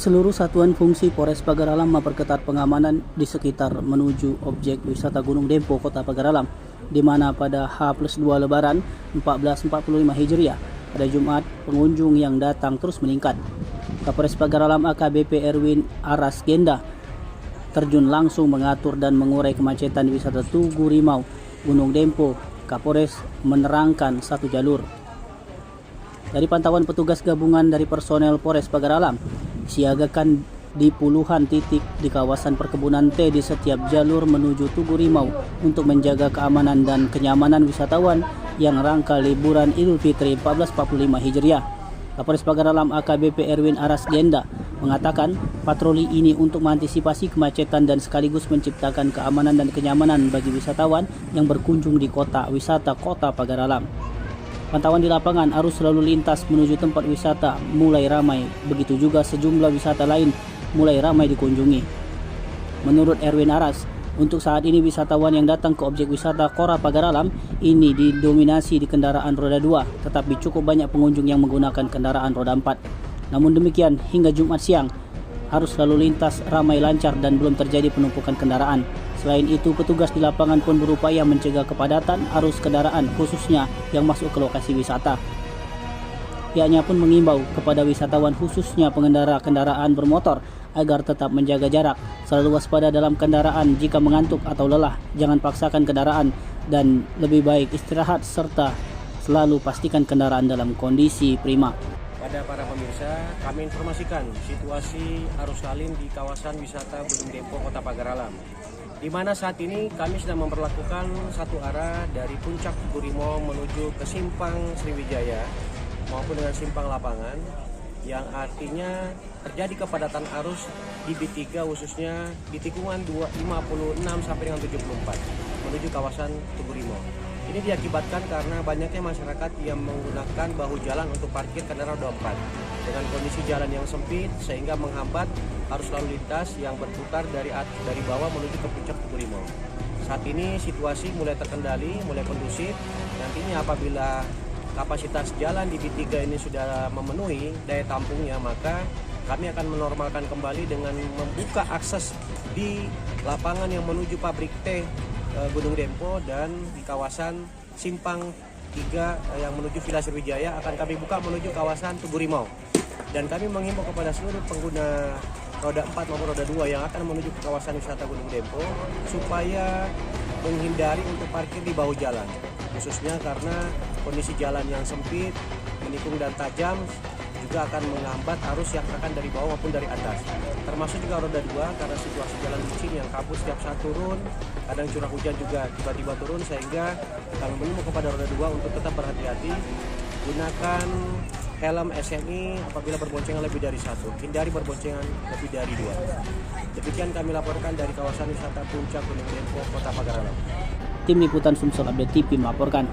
Seluruh satuan fungsi Polres Pagar Alam memperketat pengamanan di sekitar menuju objek wisata Gunung Dempo, Kota Pagar Alam, di mana pada H+2 Lebaran 1445 Hijriah pada Jumat pengunjung yang datang terus meningkat. Kapolres Pagar Alam AKBP Erwin Aras Genda terjun langsung mengatur dan mengurai kemacetan di wisata Tugu Rimau, Gunung Dempo. Kapolres menerangkan satu jalur. Dari pantauan petugas gabungan dari personel Polres Pagar Alam, disiagakan di puluhan titik di kawasan perkebunan teh di setiap jalur menuju Tugu Rimau untuk menjaga keamanan dan kenyamanan wisatawan yang rangka liburan Idul Fitri 1445 Hijriah. Kapolres Pagar Alam AKBP Erwin Aras Genda mengatakan patroli ini untuk mengantisipasi kemacetan dan sekaligus menciptakan keamanan dan kenyamanan bagi wisatawan yang berkunjung di kota wisata Kota Pagar Alam. Pantauan di lapangan, arus lalu lintas menuju tempat wisata mulai ramai, begitu juga sejumlah wisata lain mulai ramai dikunjungi. Menurut Erwin Aras, untuk saat ini wisatawan yang datang ke objek wisata Kota Pagar Alam ini didominasi di kendaraan roda 2, tetapi cukup banyak pengunjung yang menggunakan kendaraan roda 4. Namun demikian, hingga Jumat siang, arus lalu lintas ramai lancar dan belum terjadi penumpukan kendaraan. Selain itu, petugas di lapangan pun berupaya mencegah kepadatan arus kendaraan khususnya yang masuk ke lokasi wisata. Pihaknya pun mengimbau kepada wisatawan khususnya pengendara kendaraan bermotor agar tetap menjaga jarak, selalu waspada dalam kendaraan jika mengantuk atau lelah, jangan paksakan kendaraan dan lebih baik istirahat serta selalu pastikan kendaraan dalam kondisi prima. Pada para pemirsa, kami informasikan situasi arus lalu di kawasan wisata Gunung Dempo, Kota Pagar Alam, di mana saat ini kami sedang memperlakukan satu arah dari puncak Tugu Rimau menuju ke simpang Sriwijaya maupun dengan simpang lapangan, yang artinya terjadi kepadatan arus di B3 khususnya di tikungan 56 sampai dengan 74 menuju kawasan Tugu Rimau. Ini diakibatkan karena banyaknya masyarakat yang menggunakan bahu jalan untuk parkir kendaraan roda 4 dengan kondisi jalan yang sempit sehingga menghambat arus lalu lintas yang berputar dari bawah menuju ke puncak Tugu Rimau. Saat ini situasi mulai terkendali, mulai kondusif. Nantinya apabila kapasitas jalan di B3 ini sudah memenuhi daya tampungnya, maka kami akan menormalkan kembali dengan membuka akses di lapangan yang menuju pabrik teh Gunung Dempo dan di kawasan simpang 3 yang menuju Villa Sriwijaya akan kami buka menuju kawasan Tugu Rimau. Dan kami mengimbau kepada seluruh pengguna roda 4 maupun roda 2 yang akan menuju ke kawasan wisata Gunung Dempo supaya menghindari untuk parkir di bahu jalan, khususnya karena kondisi jalan yang sempit, menikung dan tajam juga akan menghambat arus yang akan dari bawah maupun dari atas. Termasuk juga roda 2 karena situasi jalan licin yang kabut setiap saat turun, kadang curah hujan juga tiba-tiba turun, sehingga kami mengimbau kepada roda 2 untuk tetap berhati-hati, gunakan helm SNI apabila berboncengan lebih dari 1, hindari berboncengan lebih dari 2. Demikian kami laporkan dari kawasan wisata Puncak Gunung Dempo, Kota Pagar Alam. Tim Liputan Sumsel Update TV melaporkan.